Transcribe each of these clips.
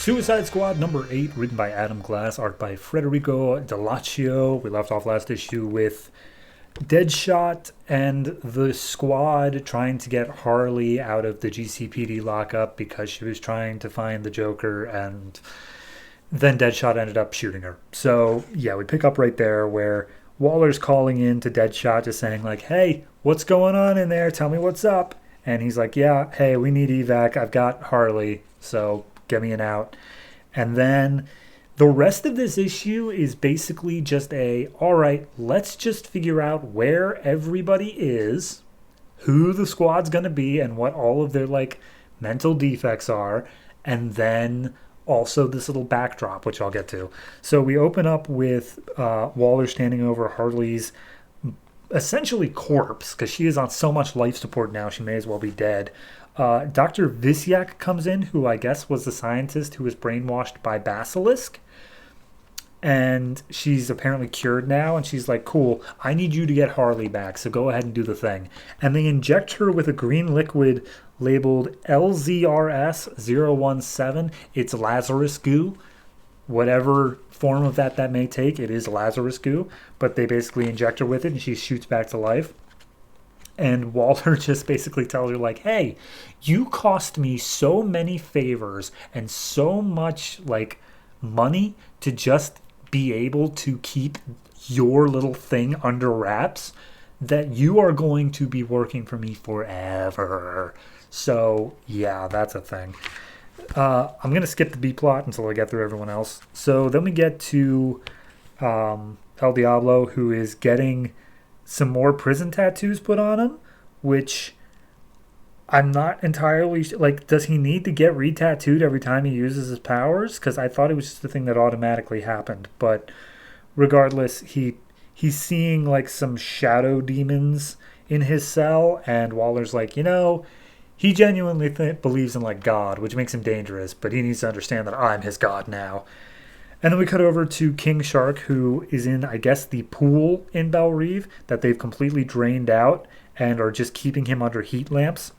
Suicide Squad number 8, written by Adam Glass, art by Federico Dellaccio. We left off last issue with Deadshot and the squad trying to get Harley out of the GCPD lockup because she was trying to find the Joker, and then Deadshot ended up shooting her. So, yeah, we pick up right there where Waller's calling in to Deadshot just saying, like, hey, what's going on in there? Tell me what's up. And he's like, yeah, hey, we need evac. I've got Harley, so get me an out. And then the rest of this issue is basically just all right, let's just figure out where everybody is, who the squad's going to be, and what all of their, like, mental defects are, and then also this little backdrop, which I'll get to. So we open up with Waller standing over Harley's essentially corpse, because she is on so much life support now, she may as well be dead. Dr. Visyak comes in, who I guess was the scientist who was brainwashed by Basilisk. And she's apparently cured now, and she's like, cool, I need you to get Harley back, so go ahead and do the thing. And they inject her with a green liquid labeled LZRS-017. It's Lazarus goo. Whatever form of that may take, it is Lazarus goo. But they basically inject her with it, and she shoots back to life. And Waller just basically tells her, like, hey, you cost me so many favors and so much, like, money to just be able to keep your little thing under wraps that you are going to be working for me forever. So, yeah, that's a thing. I'm going to skip the B-plot until I get through everyone else. So then we get to El Diablo, who is getting some more prison tattoos put on him, which I'm not entirely like, does he need to get re-tattooed every time he uses his powers? Because I thought it was just a thing that automatically happened. But regardless, he's seeing like some shadow demons in his cell, and Waller's like, he genuinely believes in like God, which makes him dangerous, but he needs to understand that I'm his God now. And then we cut over to King Shark, who is in, I guess, the pool in Belle Reve that they've completely drained out and are just keeping him under heat lamps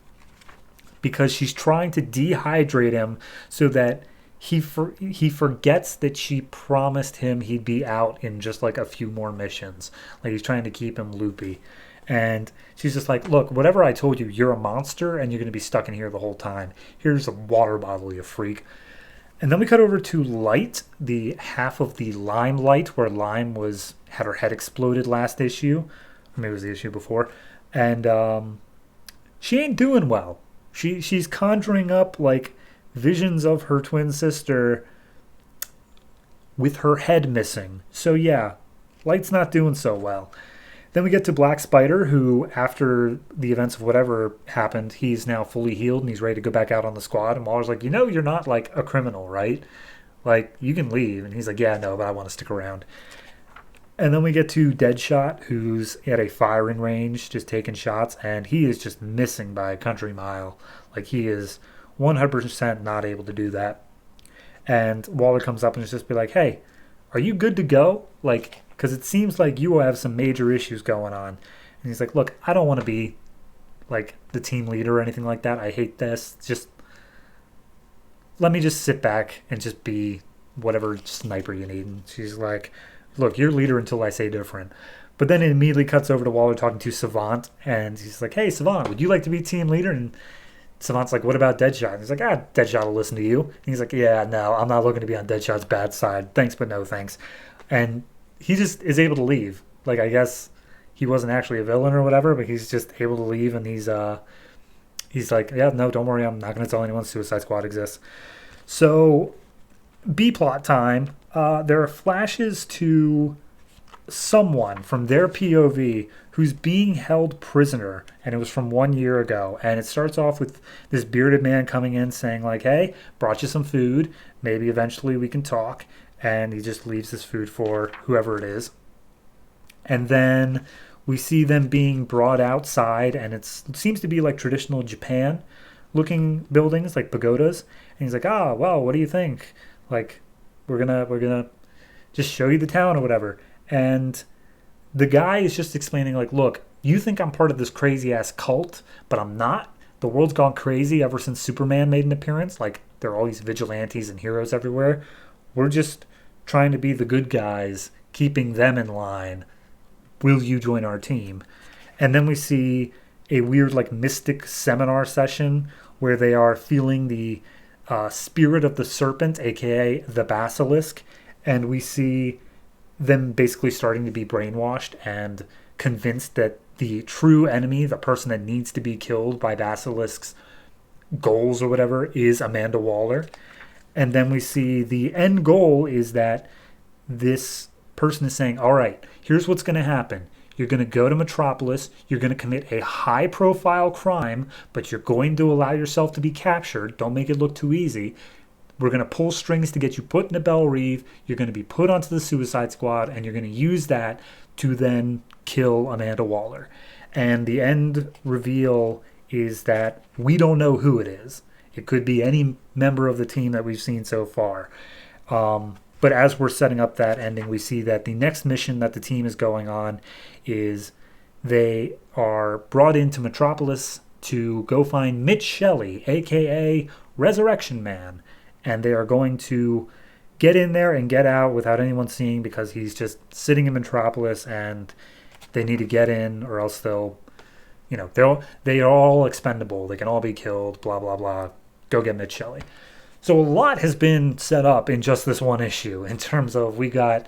because she's trying to dehydrate him so that he forgets that she promised him he'd be out in just like a few more missions. Like, he's trying to keep him loopy. And she's just like, look, whatever I told you, you're a monster and you're going to be stuck in here the whole time. Here's a water bottle, you freak. And then we cut over to Light, the half of the Lime Light, where Lime had her head exploded last issue. Or maybe it was the issue before. And she ain't doing well. She's conjuring up, like, visions of her twin sister with her head missing. So, yeah, Light's not doing so well. Then we get to Black Spider, who, after the events of whatever happened, he's now fully healed and he's ready to go back out on the squad. And Waller's like, you're not, like, a criminal, right? Like, you can leave. And he's like, yeah, no, but I want to stick around. And then we get to Deadshot, who's at a firing range, just taking shots, and he is just missing by a country mile. Like, he is 100% not able to do that. And Waller comes up and just be like, hey, are you good to go? Like, because it seems like you have some major issues going on. And he's like, look, I don't want to be, like, the team leader or anything like that. I hate this. Just let me just sit back and just be whatever sniper you need. And she's like, look, you're leader until I say different. But then it immediately cuts over to Waller talking to Savant. And he's like, hey, Savant, would you like to be team leader? And Savant's like, what about Deadshot? And he's like, Deadshot will listen to you. And he's like, yeah, no, I'm not looking to be on Deadshot's bad side. Thanks, but no thanks. And he just is able to leave. Like, I guess he wasn't actually a villain or whatever, but he's just able to leave, and he's like, yeah, no, don't worry, I'm not going to tell anyone Suicide Squad exists. So, B-plot time. There are flashes to someone from their POV who's being held prisoner, and it was from 1 year ago. And it starts off with this bearded man coming in saying, like, hey, brought you some food. Maybe eventually we can talk. And he just leaves this food for whoever it is. And then we see them being brought outside, and it seems to be like traditional Japan looking buildings, like pagodas. And he's like, well, what do you think? Like, we're gonna just show you the town or whatever. And the guy is just explaining, like, look, you think I'm part of this crazy ass cult, but I'm not. The world's gone crazy ever since Superman made an appearance. Like, There are all these vigilantes and heroes everywhere. We're just trying to be the good guys, keeping them in line. Will you join our team? And then we see a weird, like, mystic seminar session where they are feeling the spirit of the serpent, aka the basilisk, and we see them basically starting to be brainwashed and convinced that the true enemy, the person that needs to be killed by Basilisk's goals or whatever, is Amanda Waller. And then we see the end goal is that this person is saying, all right, here's what's going to happen. You're going to go to Metropolis. You're going to commit a high-profile crime, but you're going to allow yourself to be captured. Don't make it look too easy. We're going to pull strings to get you put in a Bell Reeve. You're going to be put onto the Suicide Squad, and you're going to use that to then kill Amanda Waller. And the end reveal is that we don't know who it is. It could be any member of the team that we've seen so far. But as we're setting up that ending, we see that the next mission that the team is going on is they are brought into Metropolis to go find Mitch Shelley, a.k.a. Resurrection Man. And they are going to get in there and get out without anyone seeing because he's just sitting in Metropolis and they need to get in or else they'll, they are all expendable. They can all be killed, blah, blah, blah. Go get Mitch Shelley. So a lot has been set up in just this one issue in terms of we got,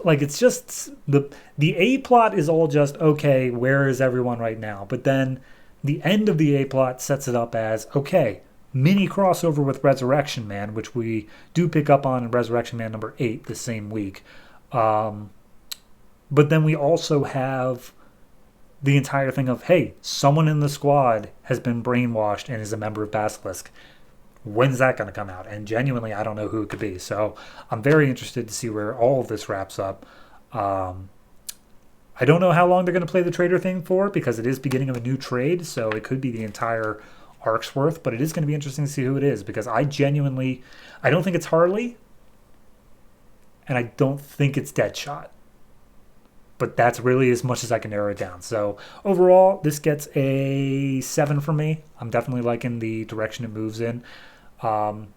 like, it's just the A plot is all just, okay, where is everyone right now? But then the end of the A plot sets it up as, okay, mini crossover with Resurrection Man, which we do pick up on in Resurrection Man number 8 the same week. But then we also have the entire thing of, hey, someone in the squad has been brainwashed and is a member of Basilisk. When's that going to come out? And genuinely, I don't know who it could be. So I'm very interested to see where all of this wraps up. I don't know how long they're going to play the trader thing for because it is beginning of a new trade. So it could be the entire arc's worth. But it is going to be interesting to see who it is because I don't think it's Harley. And I don't think it's Deadshot. But that's really as much as I can narrow it down. So overall, this gets a 7 from me. I'm definitely liking the direction it moves in. I'm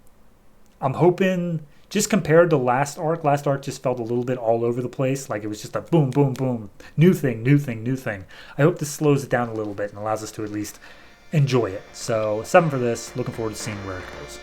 hoping, just compared to last arc just felt a little bit all over the place. Like it was just a boom, boom, boom. New thing, new thing, new thing. I hope this slows it down a little bit and allows us to at least enjoy it. So 7 for this. Looking forward to seeing where it goes.